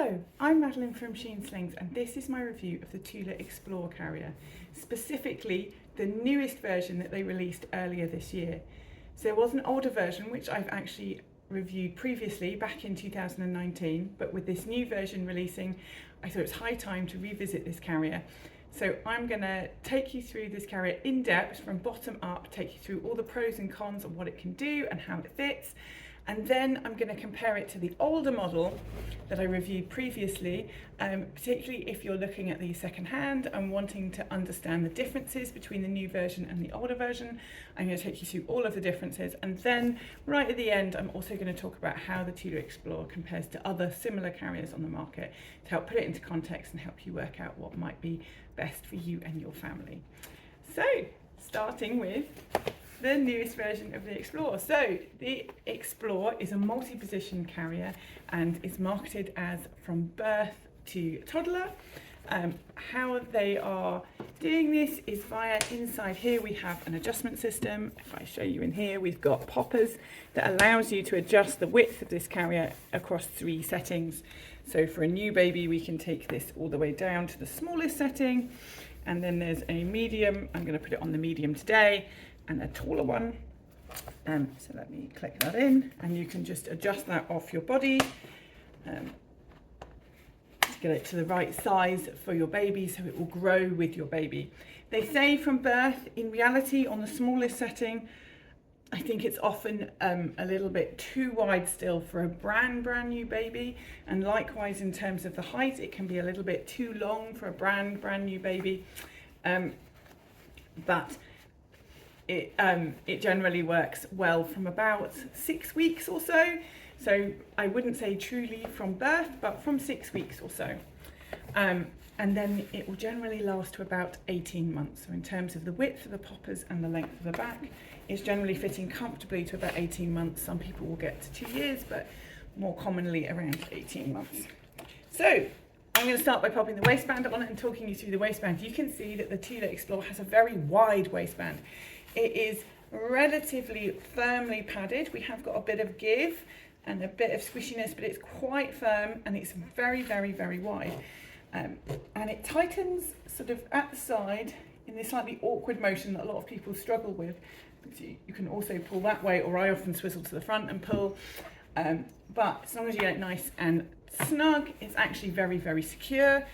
Hello, I'm Madeline from Sheen Slings, and this is my review of the Tula Explore carrier, specifically the newest version that they released earlier this year. So there was an older version which I've actually reviewed previously back in 2019, but with this new version releasing, I thought it's high time to revisit this carrier. So I'm going to take you through this carrier in depth from bottom up, take you through all the pros and cons of what it can do and how it fits. And then I'm going to compare it to the older model that I reviewed previously, particularly if you're looking at these secondhand and wanting to understand the differences between the new version and the older version. I'm going to take you through all of the differences, and then right at the end I'm also going to talk about how the Tula Explore compares to other similar carriers on the market to help put it into context and help you work out what might be best for you and your family. So, starting with the newest version of the Explore. So the Explore is a multi-position carrier and is marketed as from birth to toddler. How they are doing this is via inside here we have an adjustment system. If I show you in here, we've got poppers that allows you to adjust the width of this carrier across 3 settings. So for a new baby, we can take this all the way down to the smallest setting, and then there's a medium. I'm going to put it on the medium today, and a taller one. So let me click that in, and you can just adjust that off your body to get it to the right size for your baby so it will grow with your baby. They say from birth, in reality on the smallest setting, I think it's often a little bit too wide still for a brand new baby, and likewise in terms of the height it can be a little bit too long for a brand new baby, but it generally works well from about 6 weeks or so. So I wouldn't say truly from birth, but from 6 weeks or so. And then it will generally last to about 18 months. So in terms of the width of the poppers and the length of the back, it's generally fitting comfortably to about 18 months. Some people will get to 2 years, but more commonly around 18 months. So I'm going to start by popping the waistband on and talking you through the waistband. You can see that the Tula Explore has a very wide waistband. It is relatively firmly padded. We have got a bit of give and a bit of squishiness, but it's quite firm and it's very, very, very wide. And it tightens sort of at the side in this slightly awkward motion that a lot of people struggle with. You can also pull that way, or I often swizzle to the front and pull. But as long as you get it nice and snug, it's actually very, very secure.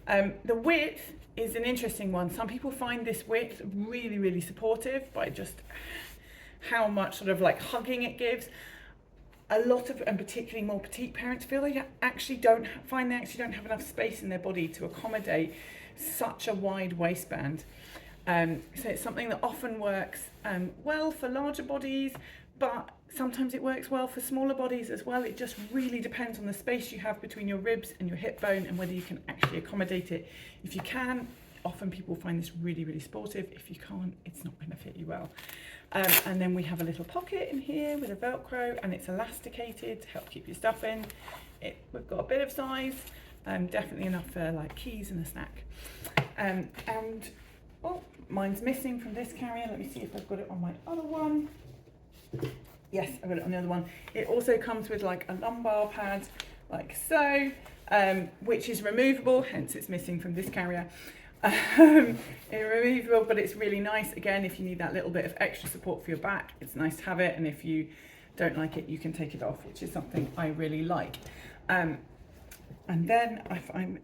The width is an interesting one. Some people find this width really, really supportive by just how much sort of like hugging it gives. A lot of, and particularly more petite parents, feel they actually don't have enough space in their body to accommodate such a wide waistband. So it's something that often works well for larger bodies, but sometimes it works well for smaller bodies as well. It just really depends on the space you have between your ribs and your hip bone and whether you can actually accommodate it. If you can, often people find this really, really sportive. If you can't, it's not going to fit you well. And then we have a little pocket in here with a Velcro, and it's elasticated to help keep your stuff in. We've got a bit of size, definitely enough for like keys and a snack. Oh, mine's missing from this carrier. Let me see if I've got it on my other one. Yes, I've got it on the other one. It also comes with like a lumbar pad, like so, which is removable, hence it's missing from this carrier. It's removable, but it's really nice. Again, if you need that little bit of extra support for your back, it's nice to have it. And if you don't like it, you can take it off, which is something I really like. And then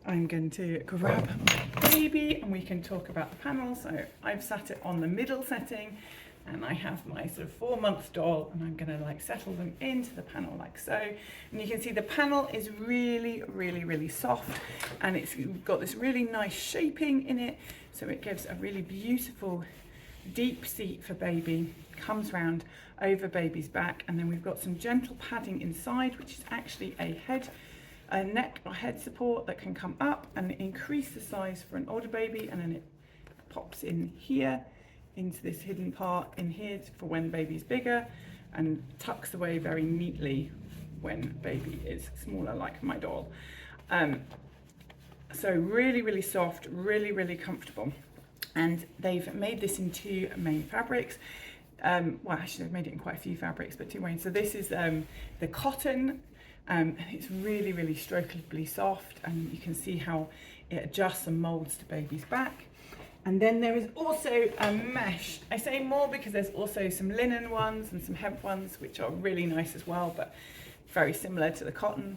I'm going to grab my baby and we can talk about the panel. So I've sat it on the middle setting, and I have my sort of 4-month doll, and I'm going to like settle them into the panel like so. And you can see the panel is really, really, really soft, and it's got this really nice shaping in it. So it gives a really beautiful deep seat for baby, comes round over baby's back, and then we've got some gentle padding inside, which is actually a neck or head support that can come up and increase the size for an older baby, and then it pops in here into this hidden part in here for when baby's bigger, and tucks away very neatly when baby is smaller, like my doll. So really, really soft, really, really comfortable. And they've made this in 2 main fabrics. Well, actually they've made it in quite a few fabrics, but 2 main. So this is the cotton And it's really, really strokeably soft, and you can see how it adjusts and molds to baby's back. And then there is also a mesh. I say more because there's also some linen ones and some hemp ones, which are really nice as well, but very similar to the cotton.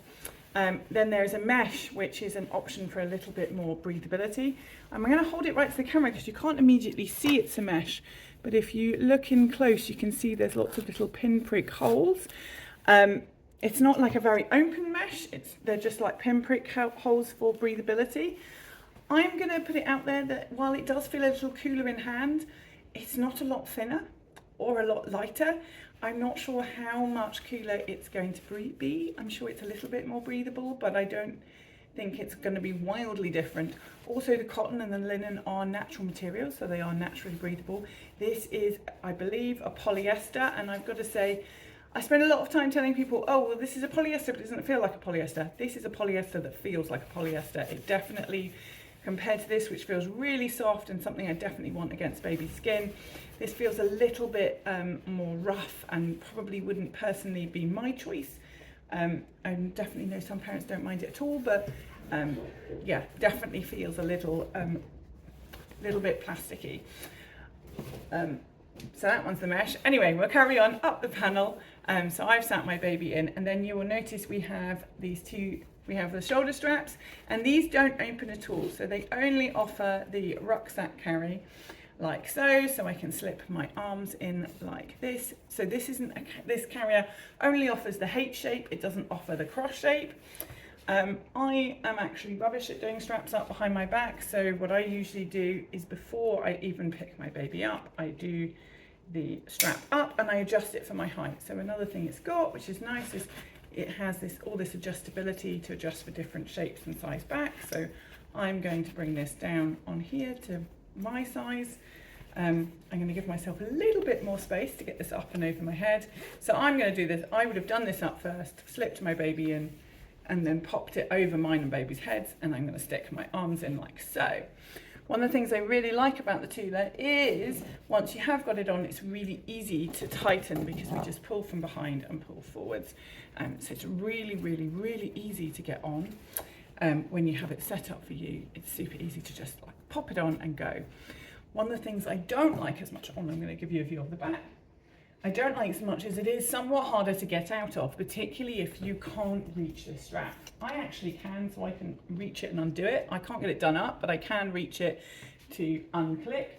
Then there is a mesh, which is an option for a little bit more breathability. I'm going to hold it right to the camera because you can't immediately see it's a mesh. But if you look in close, you can see there's lots of little pinprick holes. It's not like a very open mesh. They're just like pinprick holes for breathability. I'm going to put it out there that while it does feel a little cooler in hand, it's not a lot thinner or a lot lighter. I'm not sure how much cooler it's going to be. I'm sure it's a little bit more breathable, but I don't think it's going to be wildly different. Also, the cotton and the linen are natural materials, so they are naturally breathable. This is, I believe, a polyester, and I've got to say, I spend a lot of time telling people, oh, well, this is a polyester, but it doesn't feel like a polyester. This is a polyester that feels like a polyester. It definitely, compared to this, which feels really soft and something I definitely want against baby skin, this feels a little bit more rough and probably wouldn't personally be my choice. I definitely know some parents don't mind it at all, but yeah, definitely feels a little bit plasticky. So that one's the mesh. Anyway, we'll carry on up the panel. So I've sat my baby in, and then you will notice we have these two. We have the shoulder straps, and these don't open at all. So they only offer the rucksack carry like so. So I can slip my arms in like this. So this carrier only offers the H shape. It doesn't offer the cross shape. I am actually rubbish at doing straps up behind my back. So what I usually do is before I even pick my baby up, I do the strap up and I adjust it for my height. So another thing it's got, which is nice, is it has all this adjustability to adjust for different shapes and size back. So I'm going to bring this down on here to my size. I'm going to give myself a little bit more space to get this up and over my head. So I'm going to do this. I would have done this up first, slipped my baby in, and then popped it over mine and baby's heads, and I'm going to stick my arms in like so. One of the things I really like about the Tula is once you have got it on, it's really easy to tighten because we just pull from behind and pull forwards. So it's really, really, really easy to get on. When you have it set up for you, it's super easy to just like pop it on and go. One of the things I don't like as much, I'm going to give you a view of the back. I don't like as much as it is somewhat harder to get out of, particularly if you can't reach this strap. I actually can, so I can reach it and undo it. I can't get it done up, but I can reach it to unclick.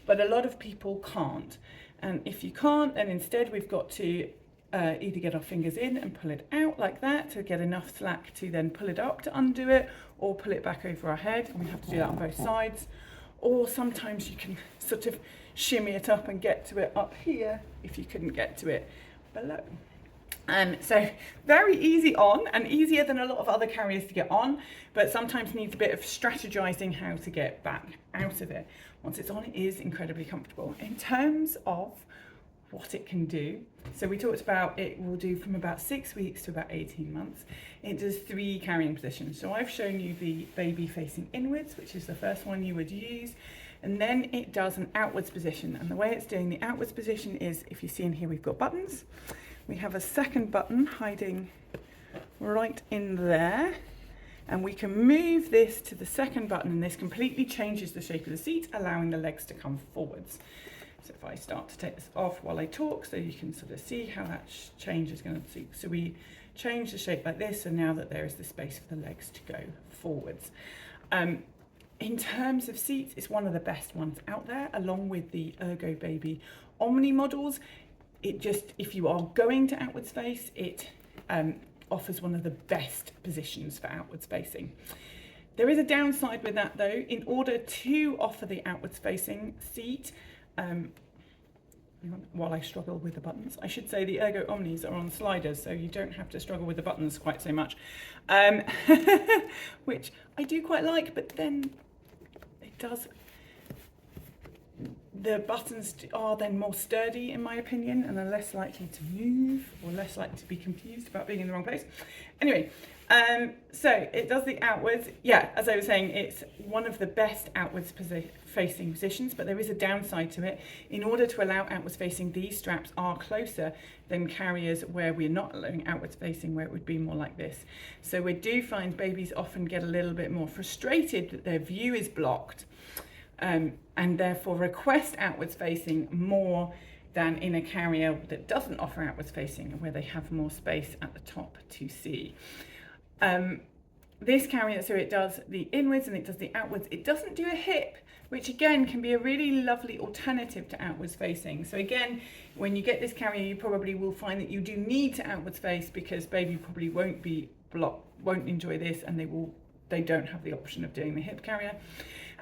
But a lot of people can't. And if you can't, then instead we've got to either get our fingers in and pull it out like that to get enough slack to then pull it up to undo it, or pull it back over our head. And we have to do that on both sides. Or sometimes you can sort of shimmy it up and get to it up here if you couldn't get to it below. So very easy on, and easier than a lot of other carriers to get on, but sometimes needs a bit of strategizing how to get back out of it. Once it's on, it is incredibly comfortable. In terms of what it can do, so we talked about it will do from about 6 weeks to about 18 months. It does 3 carrying positions. So I've shown you the baby facing inwards, which is the first one you would use. And then it does an outwards position. And the way it's doing the outwards position is, if you see in here, we've got buttons. We have a second button hiding right in there. And we can move this to the second button, and this completely changes the shape of the seat, allowing the legs to come forwards. So if I start to take this off while I talk, so you can sort of see how that change is going to see. So we change the shape like this, and now that there is the space for the legs to go forwards. In terms of seats, it's one of the best ones out there, along with the Ergobaby Omni models. It just, if you are going to outwards face, it offers one of the best positions for outwards facing. There is a downside with that though. In order to offer the outwards facing seat, while I struggle with the buttons, I should say the Ergo Omnis are on sliders, so you don't have to struggle with the buttons quite so much, which I do quite like, but then it does the buttons are then more sturdy in my opinion, and are less likely to move or less likely to be confused about being in the wrong place. Anyway, so it does the outwards. Yeah, as I was saying, it's one of the best outwards facing positions, but there is a downside to it. In order to allow outwards facing, these straps are closer than carriers where we're not allowing outwards facing, where it would be more like this. So we do find babies often get a little bit more frustrated that their view is blocked, and therefore request outwards facing more than in a carrier that doesn't offer outwards facing, where they have more space at the top to see. This carrier, so it does the inwards and it does the outwards. It doesn't do a hip, which again can be a really lovely alternative to outwards facing. So again, when you get this carrier, you probably will find that you do need to outwards face, because baby probably won't enjoy this, and they don't have the option of doing the hip carrier.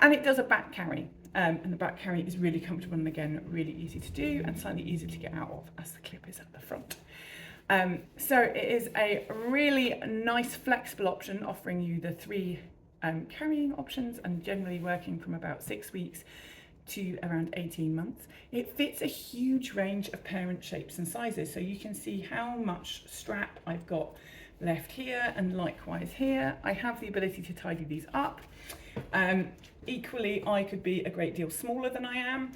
And it does a back carry, and the back carry is really comfortable and again really easy to do and slightly easier to get out of, as the clip is at the front. So it is a really nice flexible option, offering you the 3 carrying options and generally working from about 6 weeks to around 18 months. It fits a huge range of parent shapes and sizes, so you can see how much strap I've got left here and likewise here. I have the ability to tidy these up. Equally, I could be a great deal smaller than I am,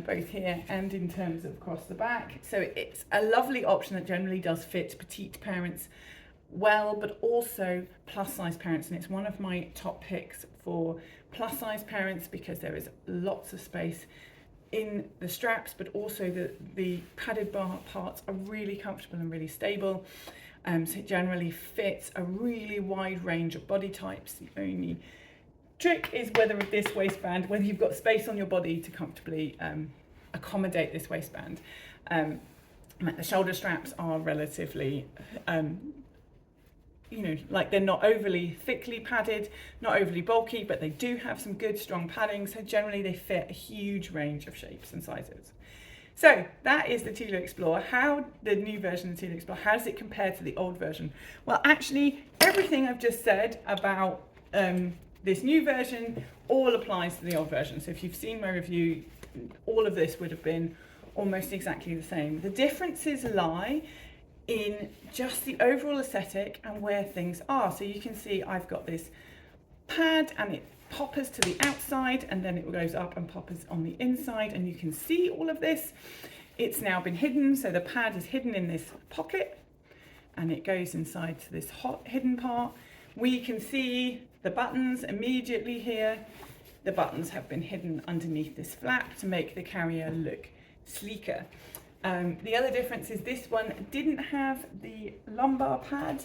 both here and in terms of across the back. So it's a lovely option that generally does fit petite parents well, but also plus size parents. And it's one of my top picks for plus size parents, because there is lots of space in the straps, but also the padded bar parts are really comfortable and really stable. So it generally fits a really wide range of body types. The only trick is whether you've got space on your body to comfortably accommodate this waistband. The shoulder straps are relatively, like they're not overly thickly padded, not overly bulky, but they do have some good strong padding. So generally they fit a huge range of shapes and sizes. So that is the Tula Explore. The new version of the Tula Explore, how does it compare to the old version? Well, actually, everything I've just said about this new version all applies to the old version. So if you've seen my review, all of this would have been almost exactly the same. The differences lie in just the overall aesthetic and where things are. So you can see I've got this pad and it poppers to the outside, and then it goes up and poppers on the inside, and you can see all of this. It's now been hidden, so the pad is hidden in this pocket and it goes inside to this hot hidden part. We can see the buttons immediately here. The buttons have been hidden underneath this flap to make the carrier look sleeker. The other difference is this one didn't have the lumbar pad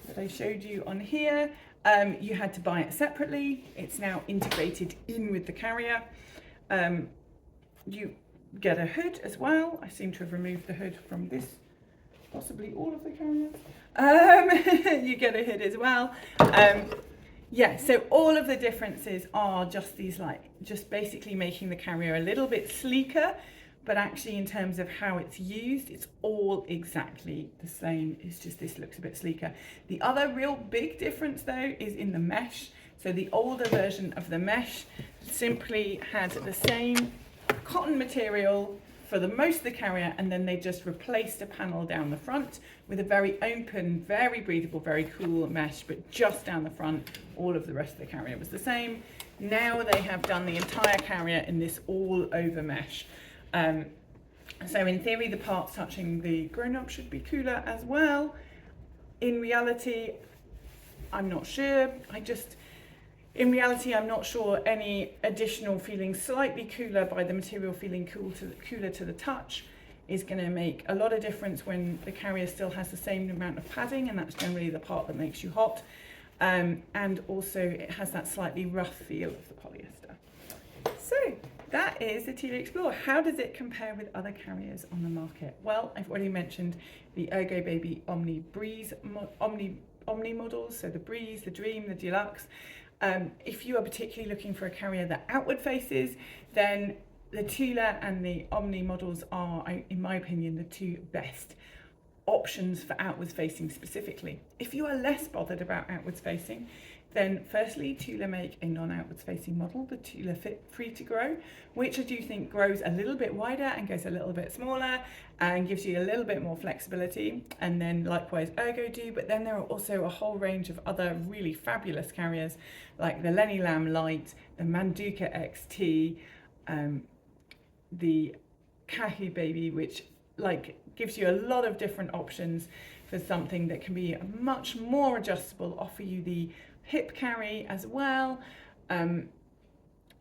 that I showed you on here. You had to buy it separately. It's now integrated in with the carrier. You get a hood as well. I seem to have removed the hood from this, possibly all of the carriers. You get a hood as well. Yeah, so all of the differences are just just basically making the carrier a little bit sleeker, but actually in terms of how it's used, it's all exactly the same. It's just this looks a bit sleeker. The other real big difference though is in the mesh. So the older version of the mesh simply had the same cotton material for the most of the carrier, and then they just replaced a panel down the front with a very open, very breathable, very cool mesh, but just down the front. All of the rest of the carrier was the same. Now they have done the entire carrier in this all over mesh. So in theory, the parts touching the grown-up should be cooler as well. In reality, I'm not sure. In reality, I'm not sure any additional feeling slightly cooler by the material feeling cooler to the touch is going to make a lot of difference when the carrier still has the same amount of padding, and that's generally the part that makes you hot. And also it has that slightly rough feel of the polyester. So that is the Tula Explore. How does it compare with other carriers on the market? Well, I've already mentioned the Ergobaby Omni Breeze Omni models, so the Breeze, the Dream, the Deluxe. If you are particularly looking for a carrier that outward faces, then the Tula and the Omni models are, in my opinion, the two best options for outwards facing specifically. If you are less bothered about outwards facing, then firstly, Tula make a non-outwards facing model, the Tula Fit Free to Grow, which I do think grows a little bit wider and goes a little bit smaller and gives you a little bit more flexibility. And then likewise Ergo do, but then there are also a whole range of other really fabulous carriers like the Lenny Lamb Light, the Manduka XT, the Ergobaby, which gives you a lot of different options for something that can be much more adjustable, offer you the hip carry as well.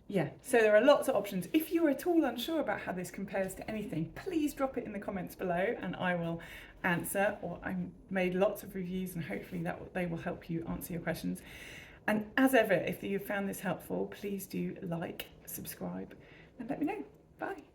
Yeah, so there are lots of options. If you're at all unsure about how this compares to anything, please drop it in the comments below and I will answer, or I've made lots of reviews and hopefully they will help you answer your questions. And as ever, if you found this helpful, please do like, subscribe and let me know. Bye.